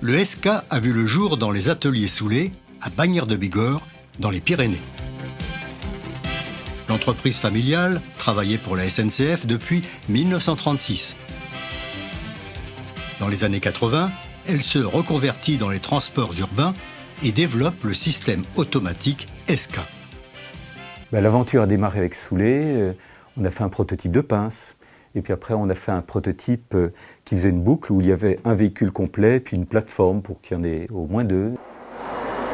le SK a vu le jour dans les ateliers Soulet, à Bagnères-de-Bigorre, dans les Pyrénées. L'entreprise familiale travaillait pour la SNCF depuis 1936. Dans les années 80, elle se reconvertit dans les transports urbains et développe le système automatique SK. L'aventure a démarré avec Soulet. On a fait un prototype de pince. Et puis après, on a fait un prototype qui faisait une boucle où il y avait un véhicule complet, puis une plateforme pour qu'il y en ait au moins deux.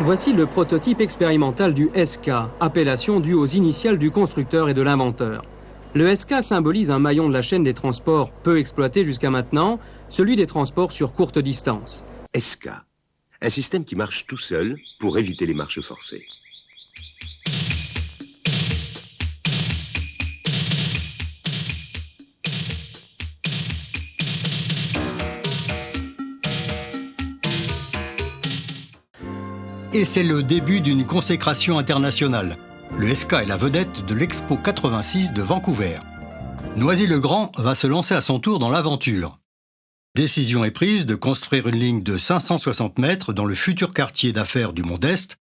Voici le prototype expérimental du SK, appellation due aux initiales du constructeur et de l'inventeur. Le SK symbolise un maillon de la chaîne des transports peu exploité jusqu'à maintenant, celui des transports sur courte distance. SK, un système qui marche tout seul pour éviter les marches forcées. Et c'est le début d'une consécration internationale. Le SK est la vedette de l'Expo 86 de Vancouver. Noisy-le-Grand va se lancer à son tour dans l'aventure. Décision est prise de construire une ligne de 560 mètres dans le futur quartier d'affaires du Mont-Est.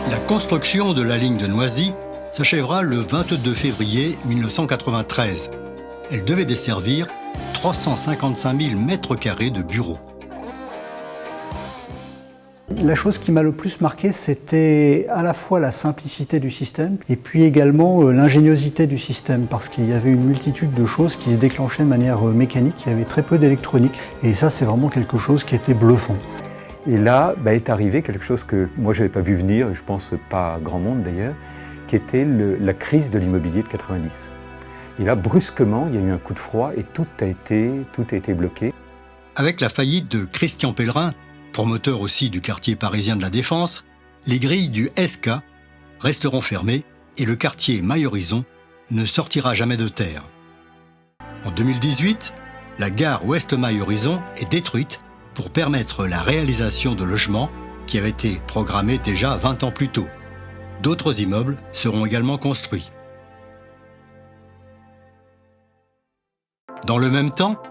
La construction de la ligne de Noisy s'achèvera le 22 février 1993. Elle devait desservir 355 000 mètres carrés de bureaux. La chose qui m'a le plus marqué, c'était à la fois la simplicité du système et puis également l'ingéniosité du système, parce qu'il y avait une multitude de choses qui se déclenchaient de manière mécanique, il y avait très peu d'électronique, et ça c'est vraiment quelque chose qui était bluffant. Et là est arrivé quelque chose que moi je n'avais pas vu venir, et je pense pas grand monde d'ailleurs, qui était la crise de l'immobilier de 90. Et là, brusquement, il y a eu un coup de froid et tout a été bloqué. Avec la faillite de Christian Pellerin, promoteur aussi du quartier parisien de la Défense, les grilles du SK resteront fermées et le quartier Maille-Horizon ne sortira jamais de terre. En 2018, la gare Ouest Maille-Horizon est détruite pour permettre la réalisation de logements qui avaient été programmés déjà 20 ans plus tôt. D'autres immeubles seront également construits. Dans le même temps,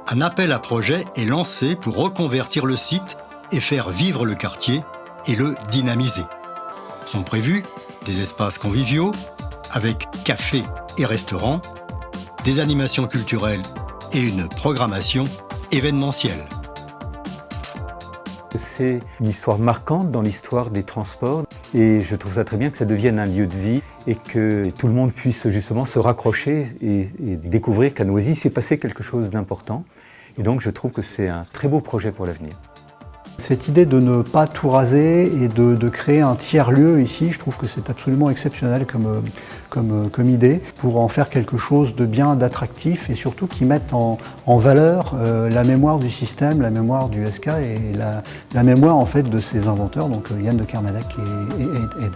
un appel à projet est lancé pour reconvertir le site et faire vivre le quartier et le dynamiser. Sont prévus des espaces conviviaux avec café et restaurants, des animations culturelles et une programmation événementielle. C'est une histoire marquante dans l'histoire des transports et je trouve ça très bien que ça devienne un lieu de vie et que tout le monde puisse justement se raccrocher et découvrir qu'à Noisy s'est passé quelque chose d'important. Et donc je trouve que c'est un très beau projet pour l'avenir. Cette idée de ne pas tout raser et de créer un tiers-lieu ici, je trouve que c'est absolument exceptionnel comme idée pour en faire quelque chose de bien, d'attractif et surtout qui mette en valeur la mémoire du système, la mémoire du SK et la mémoire en fait de ses inventeurs, donc Yann de Kermadec et Ed.